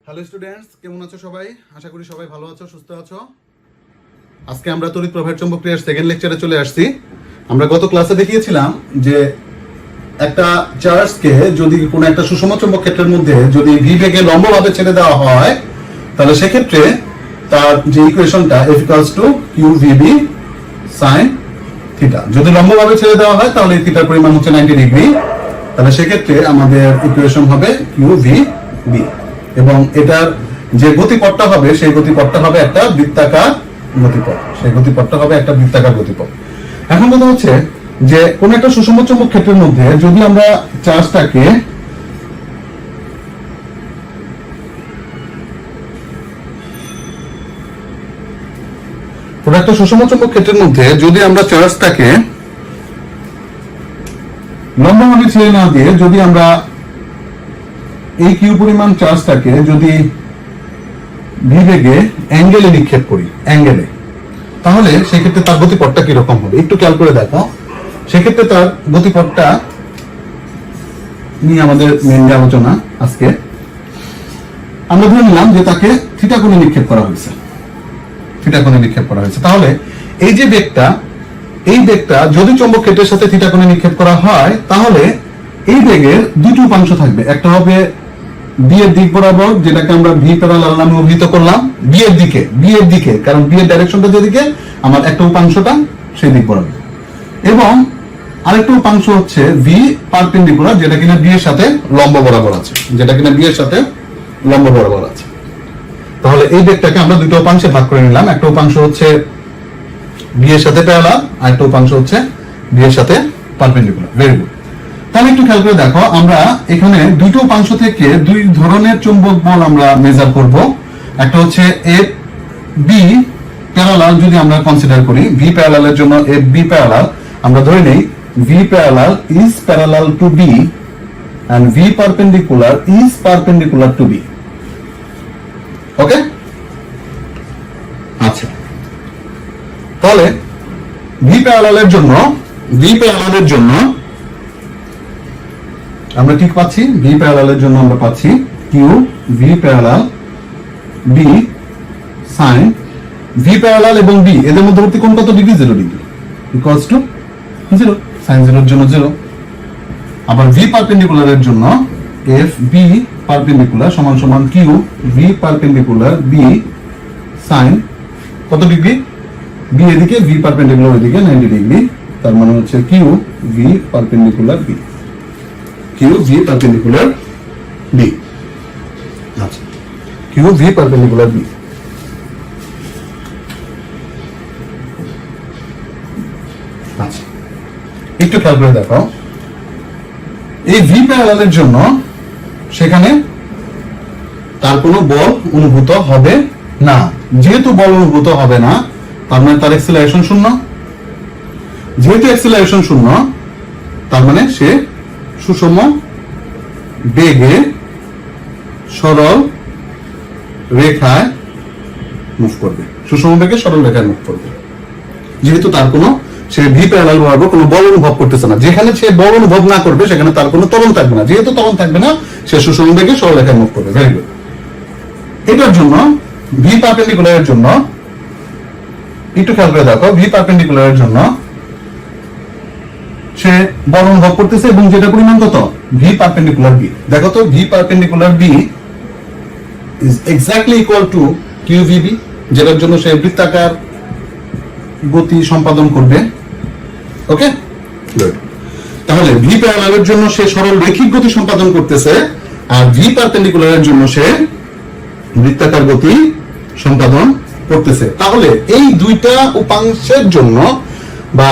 Hello students, কেমন আছো সবাই? আশা করি সবাই ভালো আছো, সুস্থ আছো। আজকে আমরা তড়িৎ প্রবাহের চৌম্বকীয় সেকেন্ড লেকচারে চলে আসছি। আমরা গত ক্লাসে দেখিয়েছিলাম যে একটা চার্জকে যদি কোনো একটা সুষম চৌম্বক ক্ষেত্রের মধ্যে যদি ভি বেগে লম্বভাবে ছেড়ে দেওয়া হয়, তাহলে সেক্ষেত্রে তার যে ইকুয়েশনটা F = QVB sin থিটা, যদি লম্বভাবে ছেড়ে দেওয়া হয় তাহলে থিটার পরিমাণ হচ্ছে 90 ডিগ্রি। তাহলে সেক্ষেত্রে আমাদের ইকুয়েশন হবে QVB, এবং এটার যে গতিপথটা হবে সেই গতিপথটা হবে একটা বৃত্তাকার গতিপথ। সেই গতিপথটা হবে একটা বৃত্তাকার গতিপথ। এখন কথা হচ্ছে যে কোন একটা সুষম চৌম্বক ক্ষেত্রের মধ্যে যদি আমরা চার্জটাকে সুষম চৌম্বক ক্ষেত্রের মধ্যে যদি আমরা চার্জটাকে লম্বভাবে ছেড়ে না দিয়ে যদি আমরা এই কিউ পরিমাণ চার্জটাকে যদি ভি বেগে অ্যাঙ্গেলে নিক্ষেপ করি, অ্যাঙ্গেলে, তাহলে সেক্ষেত্রে তার গতিপথটা কিরকম হবে একটু খেয়াল করে দেখো। সেক্ষেত্রে তার গতিপথটা নিয়ে আমাদের মেইন আলোচনা আজকে। আমরা ধরে নিলাম যে তাকে থিটা কোণে নিক্ষেপ করা হয়েছে, থিটা কোণে নিক্ষেপ করা হয়েছে। তাহলে এই যে বেগটা, এই বেগটা যদি চৌম্বক ক্ষেত্রের সাথে থিটা কোণে নিক্ষেপ করা হয়, তাহলে এই বেগের দুটো উপাংশ থাকবে। একটা হবে বি এর দিক বরাবর, যেটাকে আমরা ভি প্যারালাল নামে অভিহিত করলাম, বি এর দিকে, কারণ বি এর ডাইরেকশনটা যেদিকে, আমার একটা উপাংশটা সেই দিক বরাবর, এবং আরেকটা উপাংশ হচ্ছে ভি পারপেন্ডিকুলার, যেটা কিনা বি এর সাথে লম্ব বরাবর আছে, তাহলে এই বেগটাকে আমরা দুটো উপাংশে ভাগ করে নিলাম। একটা উপাংশ হচ্ছে বি এর সাথে প্যারালাল, আর একটা উপাংশ হচ্ছে বি এর সাথে পারপেন্ডিকুলার। Very good. তাহলে একটু খেয়াল করে দেখো, আমরা এখানে দুটো উপাংশ থেকে দুই ধরনের চুম্বক বল আমরা মেজার করব। একটা হচ্ছে এফ বি প্যারালাল, যদি আমরা কনসিডার করি ভি প্যারালালের জন্য এফ বি প্যারালাল, আমরা ধরে নেই V parallel is parallel to B and V perpendicular is perpendicular to B. Okay, আচ্ছা, তাহলে V প্যারালালের জন্য আমরা ঠিক পাচ্ছি, V প্যারালালের জন্য আমরা পাচ্ছি Q V parallel B sin V parallel এবং B এদের মধ্যবর্তী কোণ কত degree? 0 degree, equals to 0, sin 0 এর জন্য 0। আবার ভি পারপেন্ডিকুলারের জন্য এফ বি পারপেন্ডিকুলার সমান সমান Q V perpendicular B sine কত ডিগ্রি? বি এদিকে, ভি পারপেন্ডিকুলার ওইদিকে 90 ডিগ্রি, তার মানে হচ্ছে Q V perpendicular B, Q V perpendicular B. আচ্ছা, কিউ ভি পারপেন্ডিকুলার বি। আচ্ছা, একটু খেয়াল করে দেখো, এই ভি প্যারালালের জন্য সেখানে তার কোনো বল অনুভূত হবে না। যেহেতু বল অনুভূত হবে না, তার মানে তার অ্যাক্সিলারেশন শূন্য। যেহেতু অ্যাক্সিলারেশন শূন্য, তার মানে সে সুষম বেগে সরল রেখায় মুভ করবে, সুষম বেগে সরল রেখায় মুভ করবে। যেহেতু তার কোনো, সে ভি প্যারালাল বরাবর কোনো বল অনুভব করতেছে না, যেখানে সে বল অনুভব না করবে সেখানে তার কোনো ত্বরণ থাকবে না। যেহেতু ত্বরণ থাকবে না, সে সুষম বেগে সরলরেখায় মুভ করবে। Very good. এটার জন্য ভি পারপেন্ডিকুলারের জন্য একটু খেয়াল করে দেখো, ভি পারপেন্ডিকুলারের জন্য সে বল অনুভব করতেছে, এবং যেটা পরিমাণ কত? V perpendicular B. দেখো তো, V perpendicular B is exactly equal to QVB, যেটার জন্য সে বৃত্তাকার গতি সম্পাদন করবে। ওকে, তাহলে ভি প্যারালালের জন্য সে সরল রৈখিক গতি সম্পাদন করতেছে, আর ভি পারপেন্ডিকুলারের জন্য সে বৃত্তাকার গতি সম্পাদন করতেছে। তাহলে এই দুইটা উপাংশের জন্য, বা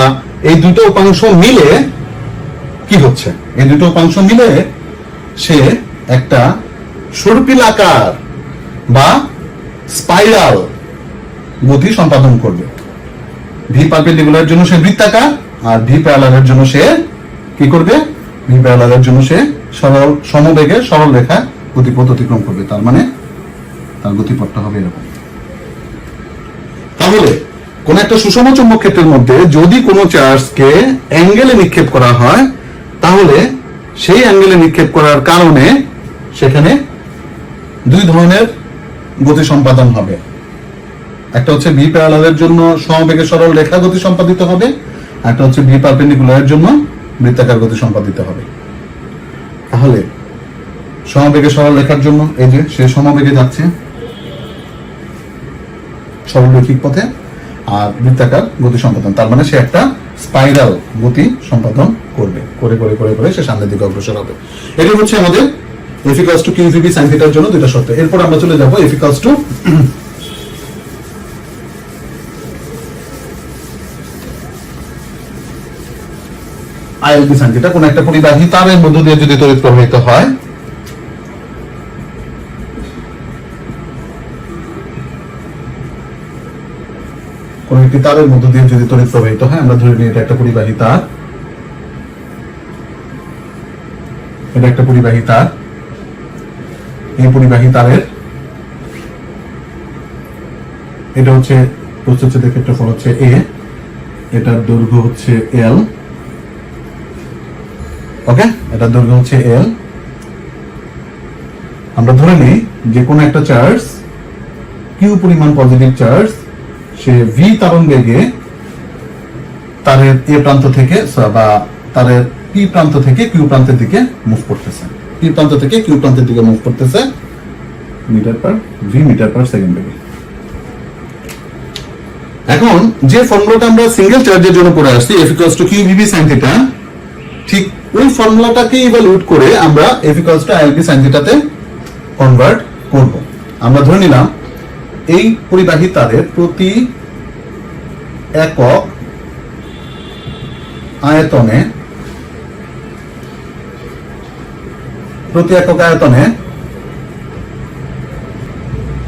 এই দুইটা উপাংশ মিলে কি হচ্ছে? এই দুটো উপাংশ মিলে সে একটা সর্পিলাকার বা স্পাইরাল গতি সম্পাদন করবে। ভি পারপেন্ডিকুলারের জন্য সে বৃত্তাকার, আর ভি প্যারালালের জন্য সে কি করবে? ভি প্যারালালের জন্য সে সরল সমবেগে সরল রেখা গতিপথ অতিক্রম করবে। তার মানে তার গতিপথটা হবে এরকম। তাহলে কোন একটা সুষম চৌম্বক ক্ষেত্রের মধ্যে যদি কোনো চার্জকে অ্যাঙ্গেলে নিক্ষেপ করা হয়, তাহলে সেই অ্যাঙ্গেলে নিক্ষেপ করার কারণে সেখানে দুই ধরনের গতি সম্পাদন হবে। একটা হচ্ছে ভি প্যারালালের জন্য সমবেগে সরল রেখা গতি সম্পাদিত হবে, একটা হচ্ছে ভি পারপেন্ডিকুলারের জন্য বৃত্তাকার গতি সম্পাদিত হবে। তাহলে সমবেগে সরল রেখার জন্য এই যে সে সমবেগে যাচ্ছে সরলরৈখিক পথে, আর বৃত্তাকার গতি সম্পাদন, তার মানে সে একটা স্পাইরাল গতি সম্পাদন করবে, করে করে করে করে সে সামনের দিকে অগ্রসর হবে। এটা হচ্ছে আমাদের F equals to QVB sin θ এর জন্য দুইটা শর্ত। এরপর আমরা চলে যাব F equals to ILB sin θ। কোন একটা পরিবাহী তারের মধ্য দিয়ে যদি তড়িৎ প্রবাহিত হয়, কোন একটি তারের মধ্য দিয়ে যদি তড়িৎ প্রবাহিত হয়, আমরা ধরে নিই এটা একটা পরিবাহী তার, এটা একটা পরিবাহী তার। এই পরিবাহী তারের এটা হচ্ছে প্রস্থচ্ছেদের ক্ষেত্রফল হচ্ছে a, এটার দৈর্ঘ্য হচ্ছে l, ওকে, এটার দৈর্ঘ্য হচ্ছে l। আমরা ধরে নিই যে কোন একটা চার্জ q পরিমাণ পজিটিভ চার্জ সে v ত্বরণ বেগে তারের a প্রান্ত থেকে বা তারের p প্রান্ত থেকে q প্রান্তের দিকে মুভ করতেছে, p প্রান্ত থেকে q প্রান্তের দিকে মুভ করতেছে মিটার পার সেকেন্ড বেগে। এখন যে ফর্মুলাটা আমরা সিঙ্গেল চার্জের জন্য পড়ে আসছি F equals to QVB sin θ, ঠিক ওই ফর্মুলাটাকে ইভালুয়েট করে আমরা F equals to ILB sin θ তে কনভার্ট করব। আমরা ধরে নিলাম এই পরিবাহী তারের প্রতি একক আয়তনে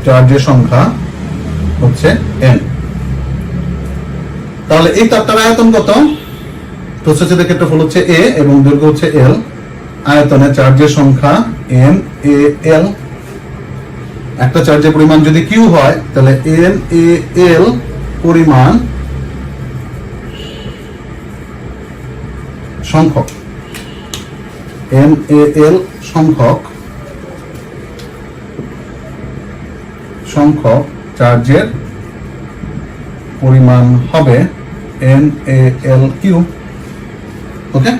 চার্জের সংখ্যা হচ্ছে n। তাহলে এই তারটার আয়তন কত? প্রস্থচ্ছেদের ক্ষেত্রফল হচ্ছে a এবং দৈর্ঘ্য হচ্ছে l, আয়তনে চার্জের সংখ্যা n a l। একটা চার্জের পরিমাণ যদি q হয় তাহলে n a l পরিমাণ সংখ্যক, n a l সংখ্যক চার্জের পরিমাণ হবে n a l cube. Okay,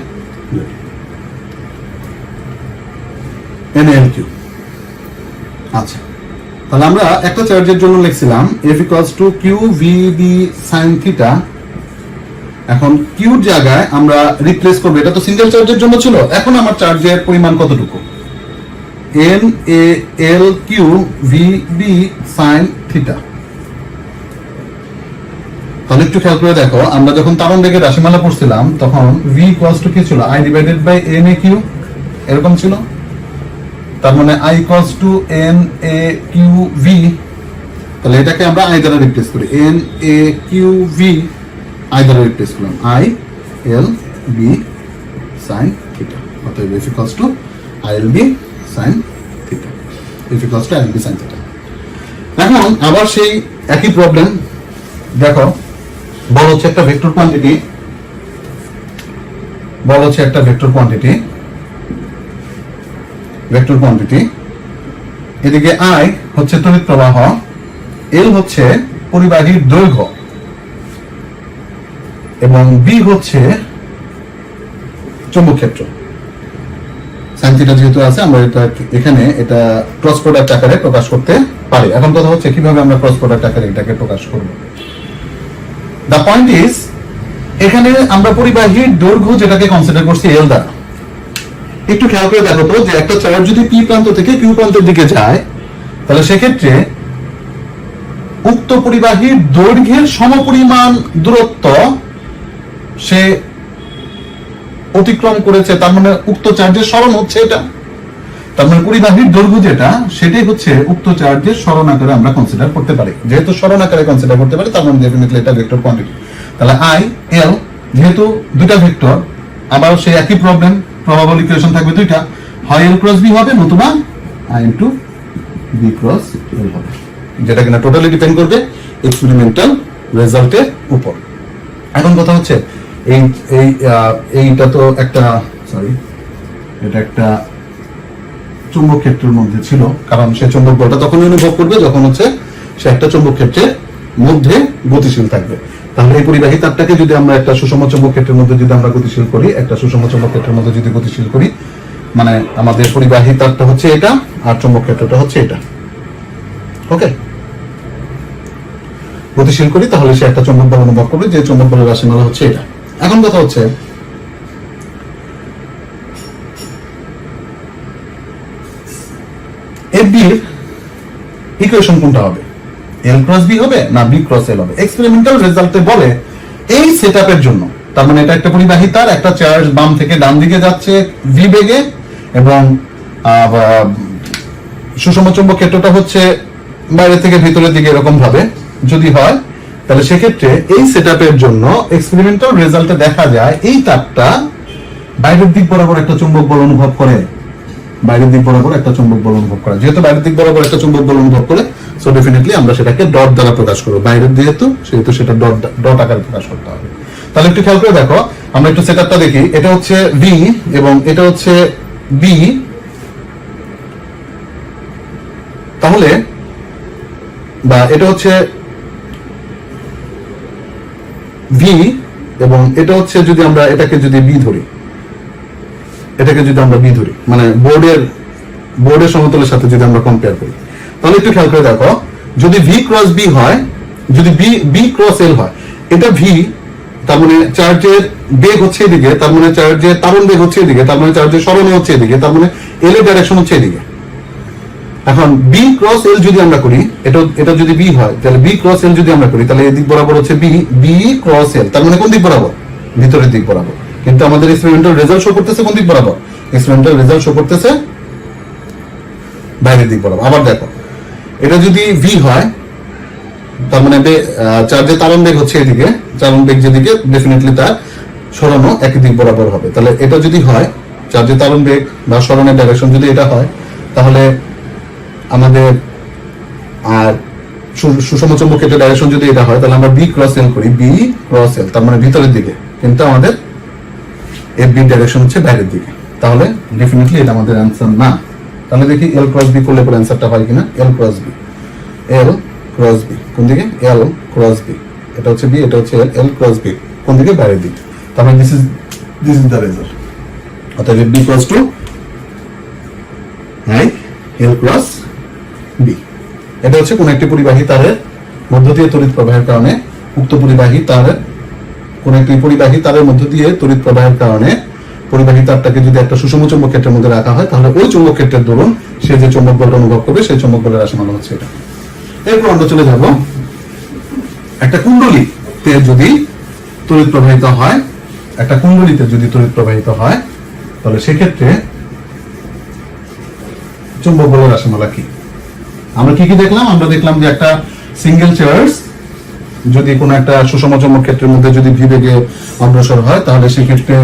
n a l cube. আচ্ছা, তাহলে আমরা একটা চার্জের জন্য লিখছিলাম F equals to QVB sin θ। এখন q জায়গায় আমরা রিপ্লেস করব, এটা তো সিঙ্গেল চার্জের জন্য ছিল, এখন আমার চার্জের পরিমাণ কতটুকু? n a l q v b sin θ। তাহলে একটু খেয়াল করে দেখো, আমরা যখন তারণ বেগের রাশিমালা পড়ছিলাম তখন v equals to কি ছিল? I divided by n a q, এরকম ছিল। তার মানে I equals to n a q v। তাহলে এটাকে আমরা I দ্বারা রিপ্লেস করি, n a q v I দ্বারা রিপ্লেস করলাম, I L B sin θ। অতএব F equals to ILB sin θ, F equals to ILB sin θ। এখন আবার সেই একই প্রবলেম, দেখো বল হচ্ছে একটা ভেক্টর কোয়ান্টিটি, এদিকে I হচ্ছে তড়িৎ প্রবাহ, L হচ্ছে পরিবাহীর দৈর্ঘ্য এবং B হচ্ছে চৌম্বক ক্ষেত্র। sin θ যেহেতু আছে, আমরা এখানে এটা ক্রস প্রোডাক্ট আকারে প্রকাশ করতে পারি। এখন কথা হচ্ছে কিভাবে আমরা ক্রস প্রোডাক্ট আকারে এটাকে প্রকাশ করব। দ্য পয়েন্ট ইজ, এখানে আমরা পরিবাহীর দৈর্ঘ্য যেটাকে কনসিডার করছি L দ্বারা। একটু খেয়াল করে দেখো তো, যে একটা চার্জ যদি P প্রান্ত থেকে Q প্রান্তের দিকে যায়, তাহলে সেক্ষেত্রে উক্ত পরিবাহীর দৈর্ঘ্যের সমপরিমাণ দূরত্ব সে অতিক্রম করেছে, তার মানে উক্ত চার্জের সরণ হচ্ছে এটা। তার মানে পরিবাহীর দৈর্ঘ্য যেটা, সেটাই হচ্ছে উক্ত চার্জের সরণ আকারে আমরা কনসিডার করতে পারি। যেহেতু সরণ আকারে কনসিডার করতে পারি, তার মানে ডেফিনেটলি এটা ভেক্টর কোয়ান্টিটি। তাহলে I L যেহেতু দুইটা ভেক্টর, আবার সেই একই প্রবলেম, প্রবাবল ইকুয়েশন থাকবে দুইটা, হয় L ক্রস B হবে, নতুবা I into B cross L হবে, যেটা কিনা টোটালি ডিপেন্ড করবে এক্সপেরিমেন্টাল রেজাল্টের উপর। এখন কথা হচ্ছে এইটা তো একটা এটা একটা চুম্বক ক্ষেত্রের মধ্যে ছিল, কারণ সে চুম্বক বলটা তখনই অনুভব করবে যখন হচ্ছে সে একটা চুম্বক ক্ষেত্রের মধ্যে গতিশীল থাকবে। তাহলে এই পরিবাহী তারটাকে যদি আমরা একটা সুষম চুম্বক ক্ষেত্রের মধ্যে যদি আমরা গতিশীল করি, একটা সুষম চুম্বক ক্ষেত্রের মধ্যে যদি গতিশীল করি, মানে আমাদের পরিবাহী তারটা হচ্ছে এটা আর চুম্বক ক্ষেত্রটা হচ্ছে এটা, ওকে, গতিশীল করি, তাহলে সে একটা চুম্বক বল অনুভব করবে, যে চুম্বক বলের রাশিমালা হচ্ছে এটা। এখন কথা হচ্ছে এফ বি এর ইকুয়েশন কোনটা হবে, এল ক্রস বি হবে না বি ক্রস এল হবে? এক্সপেরিমেন্টাল রেজাল্টে বলে এই সেটআপের জন্য, তার মানে এটা একটা পরিবাহী তার, একটা চার্জ বাম থেকে ডান দিকে যাচ্ছে ভি বেগে, এবং সুষম চুম্বক ক্ষেত্রটা হচ্ছে বাইরে থেকে ভিতরের দিকে এরকম ভাবে যদি হয়, তাহলে সেক্ষেত্রে এই সেটআপের জন্য এক্সপেরিমেন্টাল রেজাল্টে দেখা যায় এই তারটা বাইরের দিক বরাবর একটা চুম্বক বল অনুভব করে, বাইরের দিক বরাবর একটা চুম্বক বল অনুভব করে। যেহেতু বাইরের দিক বরাবর একটা চুম্বক বল অনুভব করে, সো ডেফিনেটলি আমরা সেটাকে ডট দ্বারা প্রকাশ করব। বাইরের যেহেতু সেহেতু সেটা ডট আকারে প্রকাশ করতে হবে। তাহলে একটু খেয়াল করে দেখো, আমরা একটু সেটআপটা দেখি। এটা হচ্ছে বি এবং এটা হচ্ছে বি, তাহলে বা এটা হচ্ছে ভি এবং এটা হচ্ছে, যদি আমরা এটাকে যদি বি ধরি, এটাকে যদি আমরা বি ধরি, মানে বোর্ডের সমতলের সাথে যদি আমরা কম্পেয়ার করি, তাহলে একটু খেয়াল করে দেখো, যদি ভি ক্রস বি হয়, যদি বি ক্রস এল হয়, এটা ভি, তার মানে চার্জের বেগ হচ্ছে এদিকে, তার মানে চার্জের তারণ বেগ হচ্ছে এদিকে, তার মানে চার্জের সরণ হচ্ছে এদিকে, তার মানে এল এর ডাইরেকশন হচ্ছে এদিকে। এখন বি ক্রস এল যদি আমরা করি, এটা যদি বি হয়, তাহলে বি ক্রস এল যদি আমরা করি, তাহলে এই দিক বরাবর হচ্ছে বি ক্রস এল, তার মানে কোন দিক বরাবর? ভিতরের দিক বরাবর। কিন্তু আমাদের এক্সপেরিমেন্টাল রেজাল্ট শো করতেছে কোন দিক বরাবর? এক্সপেরিমেন্টাল রেজাল্ট শো করতেছে বাইরের দিক বরাবর। আবার দেখো, এটা যদি ভি হয়, তার মানে চার্জের তারণ বেগ হচ্ছে এদিকে, চারণ বেগ যেদিকে, ডেফিনেটলি তার সরণও একই দিক বরাবর হবে। তাহলে এটা যদি হয়, চার্জের তারণ বেগ বা সরণের ডাইরেকশন যদি এটা হয়, তাহলে আমাদের আর সুষম চুম্বক ক্ষেত্রের ডাইরেকশন যদি এটা হয়, তাহলে আমরা বি ক্রস এল করি, বি ক্রস এল, তার মানে ভিতরের দিকে, কিন্তু আমাদের এফ বি ডাইরেকশন হচ্ছে বাইরের দিকে। তাহলে ডেফিনেটলি এটা আমাদের অ্যান্সার না। তাহলে দেখি এল ক্রস বি করলে পরে অ্যান্সারটা হয় কিনা। এল ক্রস বি, এল ক্রস বি কোন দিকে? এল ক্রস বি, এটা হচ্ছে বি, এটা হচ্ছে এল, এল ক্রস বি কোন দিকে? বাইরের দিকে। তাহলে দিস ইজ দ্য রেজাল্ট। অতএব B equals to L cross B. এটা হচ্ছে কোন একটি পরিবাহী তারের মধ্য দিয়ে তড়িৎ প্রবাহের কারণে, উক্ত পরিবাহী তারের কোন একটি পরিবাহী তারের মধ্য দিয়ে তড়িৎ প্রবাহের কারণে পরিবাহী তারটাকে যদি একটা সুষম চুম্বক ক্ষেত্রের মধ্যে রাখা হয়, তাহলে ওই চুম্বক ক্ষেত্রের দরুন সে যে চুম্বক বলটা অনুভব করবে, সেই চুম্বক বলের রাশিমালা হচ্ছে এটা। এরপর আমরা চলে যাব, একটা কুণ্ডলীতে যদি তড়িৎ প্রবাহিত হয়, একটা কুণ্ডলীতে যদি তড়িৎ প্রবাহিত হয়, তাহলে সেক্ষেত্রে চুম্বক বলের রাশিমালা কি? আমরা কি কি দেখলাম? আমরা দেখলাম যে একটা সিঙ্গেল চার্জ যদি কোনো একটা সুষম চুম্বক ক্ষেত্রের মধ্যে যদি ভি বেগে অগ্রসর হয়, তাহলে সেক্ষেত্রে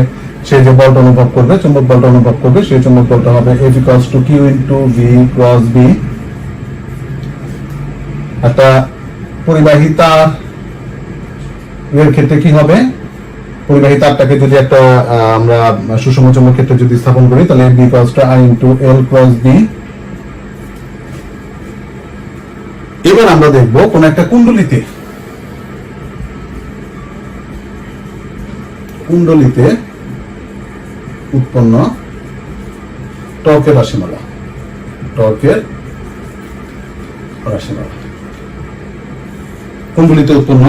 সে যে বলটা অনুভব করবে, চুম্বক বলটা অনুভব করবে, সেই চুম্বক বলটা হবে F equals to Q into V cross B। একটা পরিবাহী তার এর ক্ষেত্রে কি হবে? পরিবাহী তারটাকে যদি একটা আমরা সুষম চুম্বক ক্ষেত্রে যদি স্থাপন করি, তাহলে B equals to I into L cross B। এবার আমরা দেখব কোন একটা কুণ্ডলীতে উৎপন্ন টর্কের রাশিমালা, কুণ্ডলীতে উৎপন্ন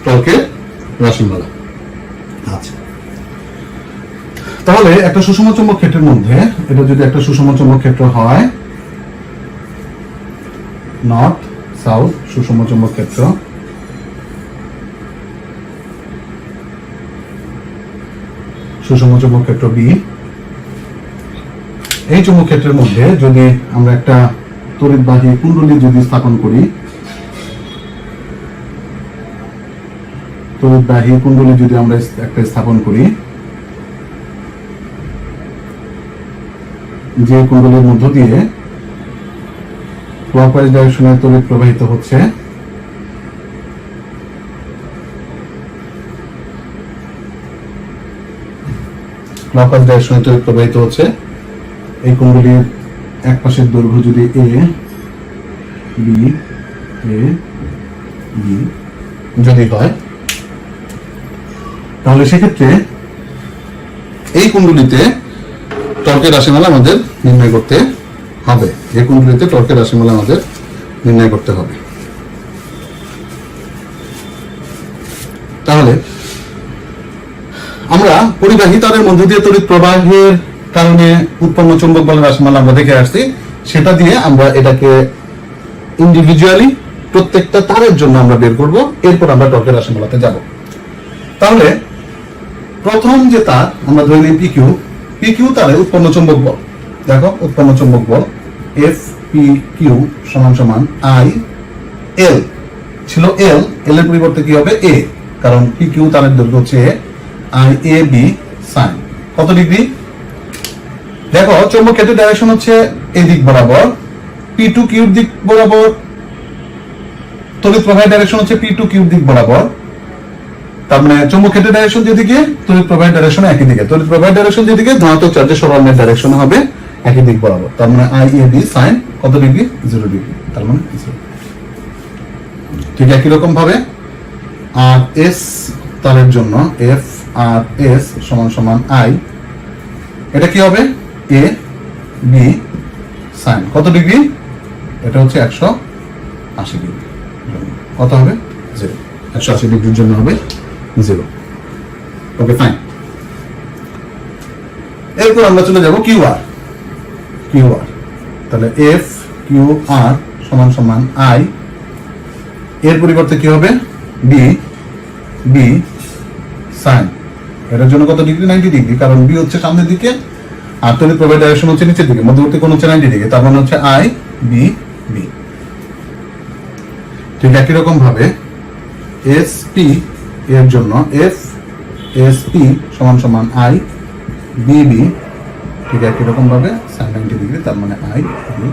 টর্কের রাশিমালা। আচ্ছা, তাহলে একটা সুষম চুম্বক ক্ষেত্রের মধ্যে, এটা যদি একটা সুষম চুম্বক ক্ষেত্র হয়, নর্থ সাউথ সুষম চুম্বক ক্ষেত্র, সুষম চুম্বক ক্ষেত্র বি, এই চুম্বক ক্ষেত্রের মধ্যে যদি আমরা একটা তড়িৎবাহী কুণ্ডলী যদি স্থাপন করি, তড়িৎবাহী কুণ্ডলী যদি আমরা একটা স্থাপন করি, যে কুণ্ডলীর মধ্য দিয়ে ক্লকওয়াইজ ডাইরেকশনে তড়িৎ প্রবাহিত হচ্ছে, ক্লকওয়াইজ ডাইরেকশনে তড়িৎ প্রবাহিত হচ্ছে, এই কুণ্ডলীর এক পাশের দৈর্ঘ্য যদি এ বি যদি হয়, তাহলে সেক্ষেত্রে এই কুণ্ডলীতে টর্কের রাশিমালা আমাদের নির্ণয় করতে হবে। এই কুণ্ডলীতে টর্কের রাশিমালা আমাদের নির্ণয় করতে হবে। তাহলে আমরা পরিবাহী তারের মধ্য দিয়ে তড়িৎ প্রবাহের কারণে উৎপন্ন চুম্বক বলের রাশিমালা আমরা দেখে আসছি, সেটা দিয়ে আমরা এটাকে ইন্ডিভিজুয়ালি প্রত্যেকটা তারের জন্য আমরা বের করব, এরপর আমরা টর্কের রাশিমালাতে যাব। তাহলে প্রথম যে তার আমরা ধরে নিই পিকিউ তারে উৎপন্ন চুম্বক বল, দেখো উৎপন্ন চুম্বক বল এফ পি কিউ সমান সমান আই এল ছিল, এল এর পরিবর্তে কি হবে এ, কারণ পি কিউ তারের দৈর্ঘ্য হচ্ছে আই এ বি সাইন কত ডিগ্রি। দেখো চৌম্বক ক্ষেত্রের ডাইরেকশন হচ্ছে এই দিক বরাবর, পি টু কিউর দিক বরাবর, তড়িৎ প্রবাহের ডাইরেকশন হচ্ছে পি টু কিউর দিক বরাবর। তার মানে চৌম্বক ক্ষেত্রের ডাইরেকশন যেদিকে, তড়িৎ প্রবাহের ডাইরেকশন একই দিকে, তড়িৎ প্রবাহের ডাইরেকশন যেদিকে, ধনাত্মক চার্জের সরলনের ডাইরেকশন হবে একই দিক বরাবর। তার মানে আই এ বি সাইন কত ডিগ্রি, 0 ডিগ্রি। তার মানে 0। ঠিক একই রকম ভাবে আর এস তারের জন্য এফ আর এস সমান সমান আই, এটা কি হবে এ বি সাইন কত ডিগ্রি, এটা হচ্ছে 180 ডিগ্রি। কত হবে 0, 180 ডিগ্রির জন্য হবে 0। Okay fine. এরপর আমরা চলে যাব কিউ আর। তাহলে এফ কিউ আর সমান সমান আই, এর পরিবর্তে কি হবে বি সাইন, এটার জন্য কত ডিগ্রি 90 ডিগ্রি, কারণ বি হচ্ছে সামনের দিকে আর তড়িৎ প্রবাহের ডাইরেকশন হচ্ছে নিচের দিকে, মধ্যবর্তী কোণ হচ্ছে 90 ডিগ্রি, তার মানে হচ্ছে আই বি বি। ঠিক একই রকম ভাবে এস পি এর জন্য এফ এস পি সমান সমান আই বি বি, ঠিক একই রকম ভাবে সাইন 90 ডিগ্রি, তার মানে আই বি।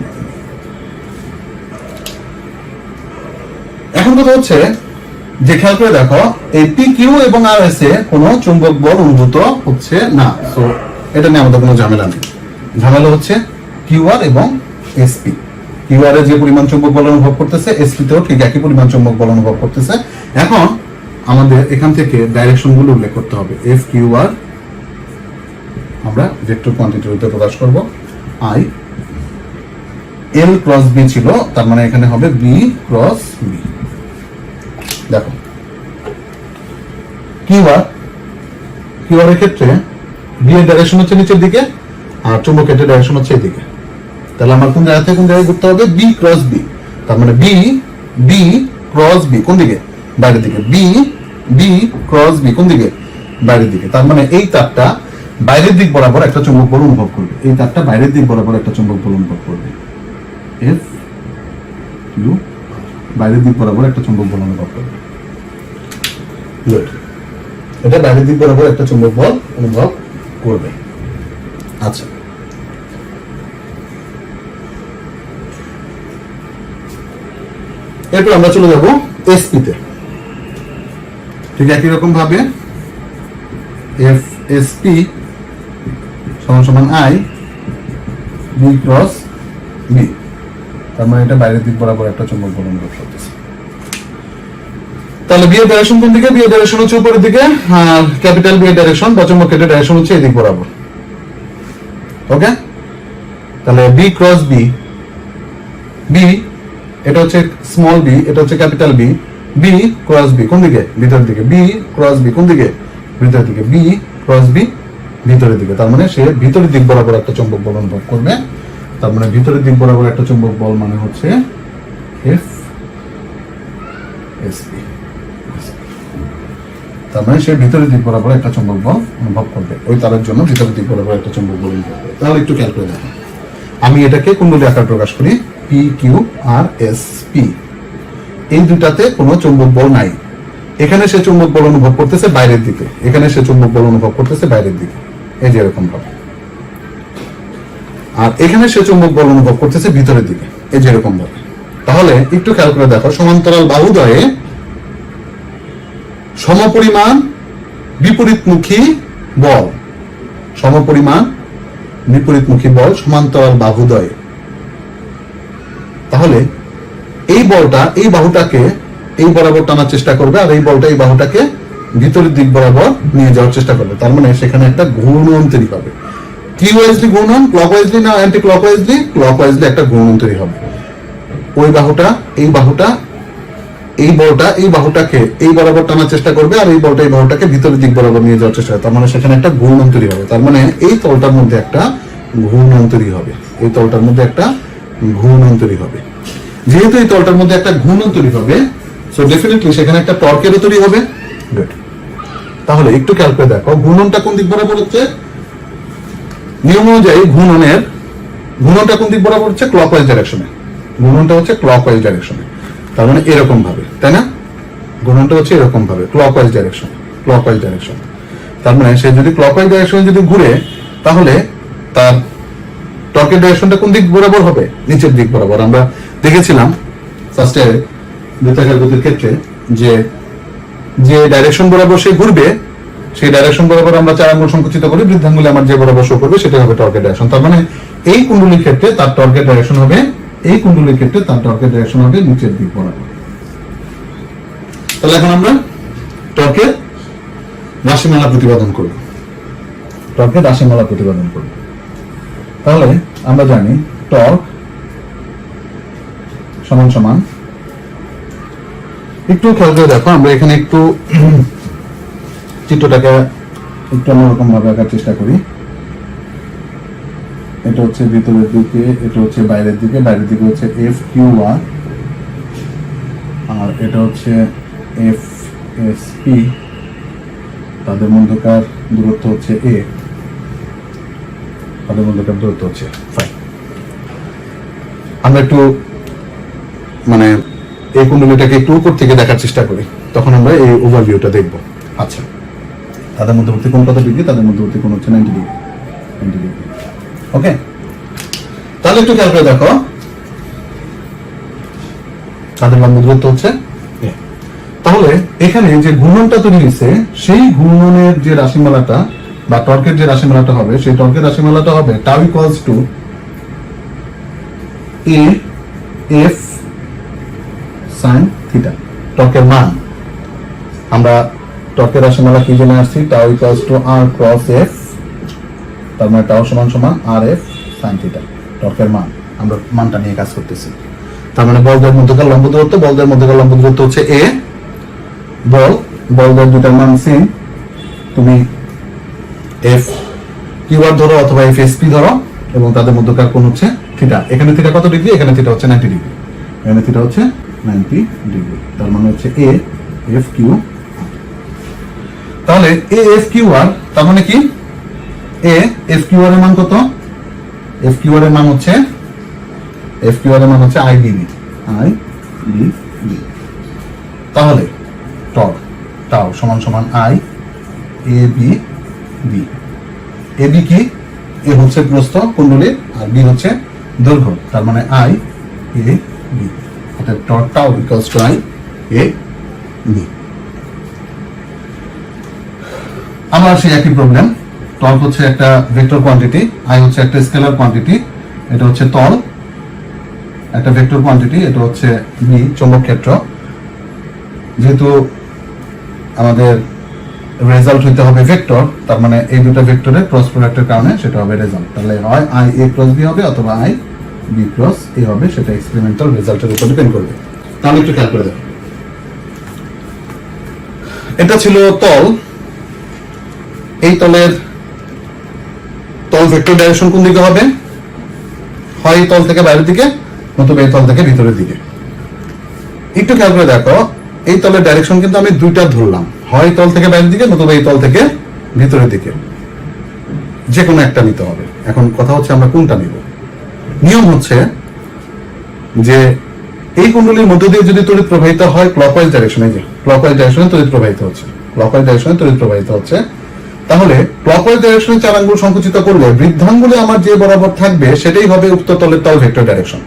এখন কথা হচ্ছে যে খেয়াল করে দেখো এই পি কিউ এবং আর এস এ কোনো চুম্বক বল অনুভূত হচ্ছে না, সো এটা নিয়ে আমাদের কোনো ঝামেলা নেই। ঝামেলা হচ্ছে কিউ আর এবং এসপি। কিউ আর এ যে পরিমাণ চুম্বক বল অনুভব করতেছে, এসপি তেও ঠিক একই পরিমাণ চুম্বক বল অনুভব করতেছে। এখন আমাদের এখান থেকে ডাইরেকশন গুলো উল্লেখ করতে হবে। এফ কিউ আর আমরা ভেক্টর কোয়ান্টিটি রূপে প্রকাশ করব, আই এল ক্রস বি ছিল, তার মানে এখানে হবে বি ক্রস বি। দেখো কিউ আর এর ক্ষেত্রে বি এর ডাইরেকশন হচ্ছে নিচের দিকে আর চুম্বক ক্ষেত্রের ডাইরেকশন হচ্ছে এদিকে, তাহলে আমার কোন জায়গা থেকে কোন জায়গায় ঘুরতে হবে বি ক্রস বি, তার মানে বি ক্রস বি কোন দিকে, বাইরের দিকে, বি ক্রস বি কোন দিকে, বাইরের দিকে। তার মানে এই তারটা বাইরের দিক বরাবর একটা চুম্বক বল অনুভব করবে, এই তারটা বাইরের দিক বরাবর একটা চুম্বক বল অনুভব করবে, এফ কিউ বাইরের দিক বরাবর একটা চুম্বক বল অনুভব করবে। এটা বাইরের দিক বরাবর একটা চুম্বক বল অনুভব করবে। আচ্ছা, এরপর আমরা চলে যাব এসপি তে। ঠিক একই রকম ভাবে এফ এসপি সমান সমান আই বি ক্রস বি, তার মানে এটা বাইরের দিক বরাবর একটা চুম্বক বল অনুভব করতেছে। তাহলে বি এর ডাইরেকশন কোন দিকে, বি এর ডাইরেকশন হচ্ছে উপরের দিকে, আর ক্যাপিটাল বি এর ডাইরেকশন বা চুম্বক ক্ষেত্রের ডাইরেকশন হচ্ছে এই দিক বরাবর। ওকে, তাহলে বি ক্রস বি, বি এটা হচ্ছে স্মল বি, এটা হচ্ছে capital B, B cross B কোন দিকে, ভিতরের দিকে, বি ক্রস বি কোন দিকে, ভিতরের দিকে, বি ক্রস বি ভিতরের দিকে, তার মানে সে ভিতরের দিক বরাবর একটা চুম্বক বল অনুভব করবে। তার মানে ভিতরের দিক বরাবর একটা চুম্বক বল মানে হচ্ছে এফ এসপি, তার মানে সে ভিতরের দিক বরাবর একটা চুম্বক বল অনুভব করবে, ওই তারের জন্য ভিতরের দিক বরাবর একটা চুম্বক বল অনুভব করবে। তাহলে একটু খেয়াল করে দেখো, আমি এটাকে কুণ্ডলী আকার প্রকাশ করি, P Q R S P, এই দুটাতে কোনো চুম্বক বল নাই। এখানে সে চুম্বক বল অনুভব করতেছে বাইরের দিকে, এখানে সে চুম্বক বল অনুভব করতেছে বাইরের দিকে, এই যে এরকম ভাবে, আর এখানে সে চুম্বক বল অনুভব করতেছে ভিতরের দিকে, এই যে এরকম ভাবে। তাহলে একটু খেয়াল করে দেখো, সমান্তরাল বাহুদ্বয়ে সমপরিমাণ বিপরীতমুখী বল, সমপরিমাণ বিপরীতমুখী বল সমান্তরাল বাহুদ্বয়ে তাহলে এই বলটা এই বাহুটাকে এই বরাবর টানার চেষ্টা করবে, আর এই বলটা এই বাহুটাকে ভিতরের দিক বরাবর নিয়ে যাওয়ার চেষ্টা করবে। তার মানে সেখানে একটা ঘূর্ণন তৈরি হবে। কি ওয়াইজলি ঘূর্ণন? ক্লকওয়াইজলি না অ্যান্টি ক্লকওয়াইজলি? ক্লকওয়াইজলি একটা ঘূর্ণন তৈরি হবে। ওই বাহুটা এই বাহুটা এই বলটা এই বাহুটাকে এই বরাবর টানার চেষ্টা করবে, আর এই বলটা এই বাহুটাকে ভিতরের দিক বরাবর নিয়ে যাওয়ার চেষ্টা করবে। তার মানে সেখানে একটা ঘূর্ণন তৈরি হবে। তার মানে এই তলটার মধ্যে একটা ঘূর্ণন তৈরি হবে। এই তলটার মধ্যে একটা ঘূর্ণন তৈরি হবে। যেহেতু এই তলটার মধ্যে একটা ঘূর্ণন তৈরি হবে, সো ডেফিনেটলি সেখানে একটা টর্কেরও তৈরি হবে। গুড। তাহলে একটু খেয়াল করে দেখো, ঘূর্ণনটা কোন দিক বরাবর হচ্ছে? নিয়ম অনুযায়ী ঘূর্ণনটা কোন দিক বরাবর হচ্ছে? ক্লকওয়াইজ ডাইরেকশনে। ঘূর্ণনটা হচ্ছে ক্লকওয়াইজ ডাইরেকশনে। তার মানে এরকম ভাবে, তাই না? ঘূর্ণনটা হচ্ছে এরকম ভাবে, ক্লকওয়াইজ ডাইরেকশন। ক্লকওয়াইজ ডাইরেকশন তার মানে সে যদি ক্লকওয়াইজ ডাইরেকশনে যদি ঘুরে, তাহলে তার টর্কের ডাইরেকশনটা কোন দিক বরাবর হবে? নিচের দিক বরাবর। আমরা দেখেছিলাম ফার্স্ট ইয়ারে বৃত্তাকার গতির ক্ষেত্রে যে যে ডাইরেকশন বরাবর সে ঘুরবে, সেই ডাইরেকশন বরাবর আমরা 4 আঙ্গুল সংকুচিত করি, বৃদ্ধাঙ্গুলে আমার যে বরাবর শো করবে সেটা হবে টর্কের ডাইরেকশন। তার মানে এই কুণ্ডলীর ক্ষেত্রে তার টর্কের ডাইরেকশন হবে, এই কুণ্ডলীর ক্ষেত্রে তার টর্কের ডাইরেকশন হবে নিচের দিক বরাবর। তাহলে এখন আমরা টর্কের রাশিমালা প্রতিপাদন করব। টর্কের রাশিমালা প্রতিপাদন করব। তাহলে আমরা জানি টর্ক সমান সমান, একটু খেয়াল করে দেখো, আমরা এখানে একটু চিত্রটাকে একটু অন্যরকম ভাবে আঁকার চেষ্টা করি। এটা হচ্ছে ভিতরের দিকে, এটা হচ্ছে বাইরের দিকে, বাইরের দিকে হচ্ছে এফ কিউ আর, আর এটা হচ্ছে এফ এস পি, তাদের মধ্যকার দূরত্ব হচ্ছে এ, তাদের মধ্যকার দূরত্ব হচ্ছে ফাইভ। আমরা একটু মানে এই কুণ্ডলীটাকে একটু উপর থেকে দেখার চেষ্টা করি, তখন আমরা এই ওভারভিউটা দেখব। আচ্ছা, তাদের মধ্যবর্তী কোণ কত ডিগ্রি? তাদের মধ্যবর্তী কোণ হচ্ছে 90 ডিগ্রি। 90 ডিগ্রি। ওকে, তাহলে একটু খেয়াল করে দেখো, তাদের লম্ব দূরত্ব হচ্ছে এ। তাহলে এখানে যে ঘূর্ণনটা তৈরি হয়েছে, সেই ঘূর্ণনের যে রাশিমালাটা বা টর্কের যে রাশিমালাটা হবে, সেই টর্কের রাশিমালাটা হবে tau equals to A F sine theta. টর্কের মান আমরা টর্কের রাশিমালা কি জেনে আসছি? Tau equals to R cross F, তার মানে টাউ সমান সমান আর এফ সাইন থিটা। টর্কের মান, আমরা মানটা নিয়ে কাজ করতেছি। তার মানে বলদের মধ্যকার লম্ব দূরত্ব, বলদের মধ্যকার লম্ব দূরত্ব হচ্ছে এ। বলদের দুটার মান সেম, তুমি এফ কিউ আর ধরো অথবা এফ এস পি ধরো, এবং তাদের মধ্যকার কোণ হচ্ছে থিটা। এখানে থিটা কত ডিগ্রি? এখানে থিটা হচ্ছে 90 ডিগ্রি। এখানে থিটা হচ্ছে 90 ডিগ্রি। তার মানে হচ্ছে এ এফ কিউ। তাহলে এ এফ কিউ আর, তার মানে কি? এ এফ কিউ আর এর মান কত? এফ কিউ আর এর মান হচ্ছে I DB. I D B. তাহলে টর্ক টাউ সমান সমান I A B B. A B কি? এ হচ্ছে প্রস্থ কুণ্ডলীর, আর বি হচ্ছে দৈর্ঘ্য। তার মানে আই এ বি, অর্থাৎ torque tau equals to I A B. আমার সেই একই প্রবলেম। টর্ক হচ্ছে একটা ভেক্টর কোয়ান্টিটি, আই হচ্ছে একটা স্কেলার কোয়ান্টিটি, এটা হচ্ছে তল একটা ভেক্টর কোয়ান্টিটি, এটা হচ্ছে বি চৌম্বক ক্ষেত্র। যেহেতু আমাদের রেজাল্ট হইতে হবে ভেক্টর, তার মানে এই দুটো ভেক্টরের ক্রস প্রোডাক্টের কারণে সেটা হবে রেজাল্ট। তাহলে হয় আই এ ক্রস বি হবে অথবা আই বি ক্রস এ হবে, সেটা এক্সপেরিমেন্টাল রেজাল্টের উপর ডিপেন্ড করবে। তাহলে একটু খেয়াল করে দেখো, এটা ছিল তল। এই তলের তল ভেক্টর ডাইরেকশন কোন দিকে হবে? হয় এই তল থেকে বাইরের দিকে, নতুবা এই তল থেকে ভিতরের দিকে। একটু খেয়াল করে দেখো, এই তলের ডাইরেকশন কিন্তু আমি দুইটা ধরলাম, হয় তল থেকে বাইরের দিকে, নতুবা এই তল থেকে ভিতরের দিকে। যে কোনো একটা নিতে হবে। এখন কথা হচ্ছে আমরা কোনটা নিব। নিয়ম হচ্ছে যে এই কুণ্ডলীর মধ্য দিয়ে যদি তড়িৎ প্রবাহিত হয় ক্লকওয়াইজ ডাইরেকশনে, যে ক্লকওয়াইজ ডাইরেকশনে তড়িৎ প্রবাহিত হচ্ছে, ক্লকওয়াইজ ডাইরেকশনে তড়িৎ প্রবাহিত হচ্ছে, তাহলে ক্লকওয়াইজ ডাইরেকশনে 4 আঙ্গুল সংকুচিত করলে বৃদ্ধাঙ্গুলে আমার যে বরাবর থাকবে সেটাই হবে উক্ত তলের তল ভেক্টর ডাইরেকশন।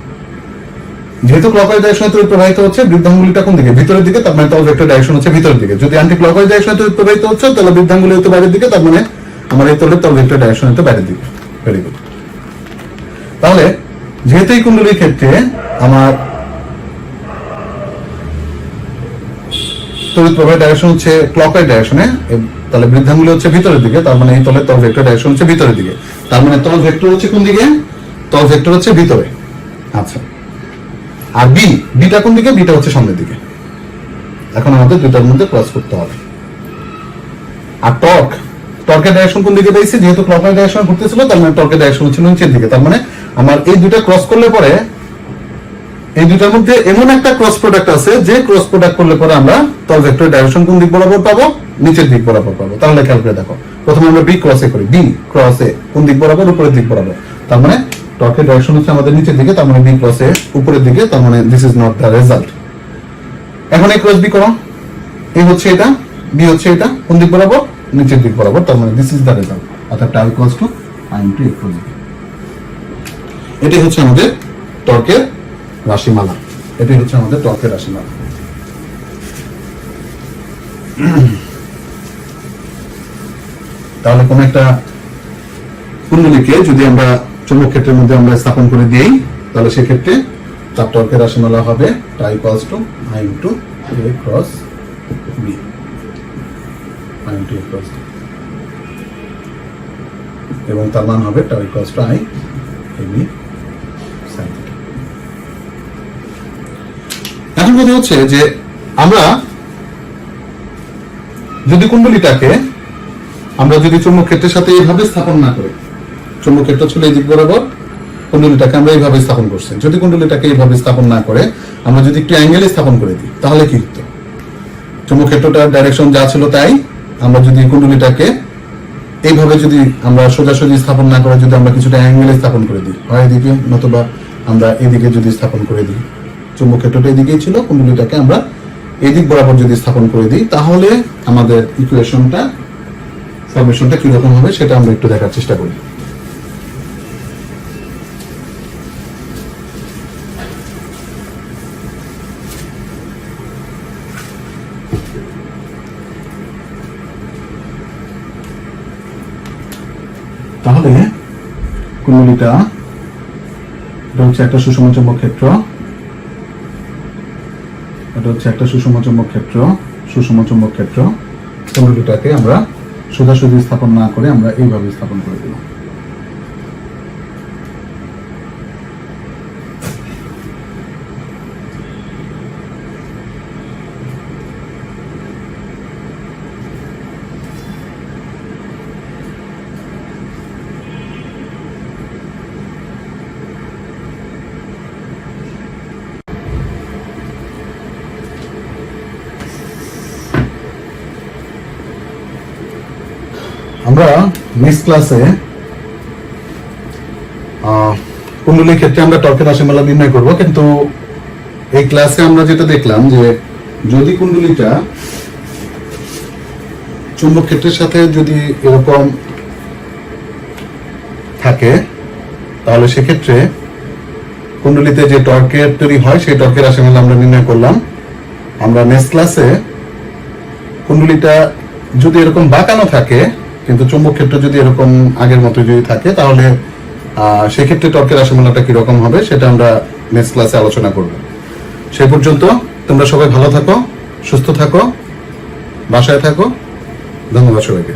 যেহেতু ক্লকওয়াইজ ডাইরেকশনে তড়িৎ প্রবাহিত হচ্ছে, বৃদ্ধাঙ্গুলিটা কোন দিকে? ভিতরের দিকে, তার মানে তল ভেক্টর ডাইরেকশন হচ্ছে ভিতরের দিকে। যদি অ্যান্টি ক্লকওয়াইজ ডাইরেকশনে তড়িৎ প্রবাহিত হচ্ছে, তাহলে বৃদ্ধাঙ্গুলি হচ্ছে বাইরের দিকে, তার মানে আমার এই তলের তল ভেক্টর ডাইরেকশন হচ্ছে বাইরের দিকে। Very good. তাহলে যেহেতু এই কুণ্ডলীর ক্ষেত্রে আমার তড়িৎ প্রবাহের ডাইরেকশন হচ্ছে ক্লকওয়াইজ ডাইরেকশনে, তাহলে বৃদ্ধাঙ্গুলি হচ্ছে ভিতরের দিকে, তার মানে এই তলের তল ভেক্টর ডাইরেকশন হচ্ছে ভিতরের দিকে, তার মানে তল ভেক্টর হচ্ছে কোন দিকে? তল ভেক্টর হচ্ছে ভিতরে। আচ্ছা, আর বিটা কোন দিকে? বিটা হচ্ছে সামনের দিকে। এখন আমাদের দুটার মধ্যে ক্রস করতে হবে। আর টর্কের ডাইরেকশন কোন দিকে পেয়েছি? যেহেতু ক্লকওয়াইজ ডাইরেকশন ঘুরতেছিল, তার মানে টর্কের ডাইরেকশন হচ্ছে নিচের দিকে। তার মানে আমার এই দুটা ক্রস করলে পরে এই দুটার মধ্যে এমন একটা ক্রস প্রোডাক্ট আছে যে ক্রস প্রোডাক্ট করলে পরে আমরা তল ভেক্টরের ডাইরেকশন কোন দিক বরাবর পাবো? নিচের দিক বরাবর পাবো। তাহলে খেয়াল করে দেখো, প্রথমে আমরা বি ক্রসে করি, বি ক্রসে কোন দিক বরাবর? উপরের দিক বরাবর। তার মানে টর্কের ডাইরেকশন হচ্ছে আমাদের নিচের দিকে, তার মানে বি ক্রসে উপরের দিকে, তার মানে this is not the result. এখন এই ক্রস বি করো, এই হচ্ছে এটা, বি হচ্ছে এটা, কোন দিক বরাবর? নিচের দিক বরাবর, তার মানে দিস ইজ দ্য রেজাল্ট। অর্থাৎ tau equals to I into A cross B. এটাই হচ্ছে আমাদের টর্কের রাশিমালা। এটাই হচ্ছে আমাদের টর্কের রাশিমালা। তাহলে কোন একটা কুণ্ডলীকে যদি আমরা চৌম্বক ক্ষেত্রের মধ্যে আমরা স্থাপন করে দিই, তাহলে সেক্ষেত্রে তার টর্কের রাশিমালা হবে tau equals to I into A cross B, I into A cross B, এবং তার মান হবে tau equals to I A B sine theta. এখন কথা হচ্ছে যে আমরা যদি কুণ্ডলীটাকে আমরা যদি চৌম্বক ক্ষেত্রের সাথে এইভাবে স্থাপন না করি, চৌম্বক ক্ষেত্র ছিল এই দিক বরাবর, কুণ্ডলীটাকে আমরা এইভাবে স্থাপন করছি, যদি কুণ্ডলীটাকে এইভাবে স্থাপন না করে আমরা যদি একটু অ্যাঙ্গেলে স্থাপন করে দিই, তাহলে কি হতো? চৌম্বক ক্ষেত্রটার ডাইরেকশন যা ছিল তাই, আমরা যদি কুণ্ডলীটাকে এইভাবে যদি আমরা সোজাসুজি স্থাপন না করে যদি আমরা কিছুটা অ্যাঙ্গেলে স্থাপন করে দিই, হয় এদিকে নতুবা আমরা এদিকে যদি স্থাপন করে দিই, চৌম্বক ক্ষেত্রটা এদিকেই ছিল, কুণ্ডলীটাকে আমরা এদিক বরাবর যদি স্থাপন করে দিই, তাহলে আমাদের ইকুয়েশনটা ফরমেশনটা কিরকম হবে সেটা আমরা একটু দেখার চেষ্টা করি। তাহলে কুণ্ডলীটা এটা হচ্ছে একটা সুষম চৌম্বক ক্ষেত্র, এটা হচ্ছে একটা সুষম চৌম্বক ক্ষেত্র, সুষম চৌম্বক ক্ষেত্র। কুণ্ডলীটাকে আমরা সোজাসুজি স্থাপন না করে আমরা এইভাবে স্থাপন করে দিলাম। আমরা নেক্সট ক্লাসে কুণ্ডলীর ক্ষেত্রে আমরা টর্কের রাশিমালা নির্ণয় করব, কিন্তু এই ক্লাসে আমরা যেটা দেখলাম যে যদি কুণ্ডলীটা চুম্বক ক্ষেত্রের সাথে যদি এরকম থাকে, তাহলে সেক্ষেত্রে কুণ্ডলীতে যে টর্কের তৈরি হয় সেই টর্কের রাশিমালা আমরা নির্ণয় করলাম। আমরা নেক্সট ক্লাসে কুণ্ডলীটা যদি এরকম বাঁকানো থাকে কিন্তু চুম্বক ক্ষেত্র যদি এরকম আগের মতো যদি থাকে, তাহলে সেক্ষেত্রে টর্কের রাশিমালাটা কিরকম হবে সেটা আমরা নেক্সট ক্লাসে আলোচনা করব। সেই পর্যন্ত তোমরা সবাই ভালো থাকো, সুস্থ থাকো, বাসায় থাকো। ধন্যবাদ সবাইকে।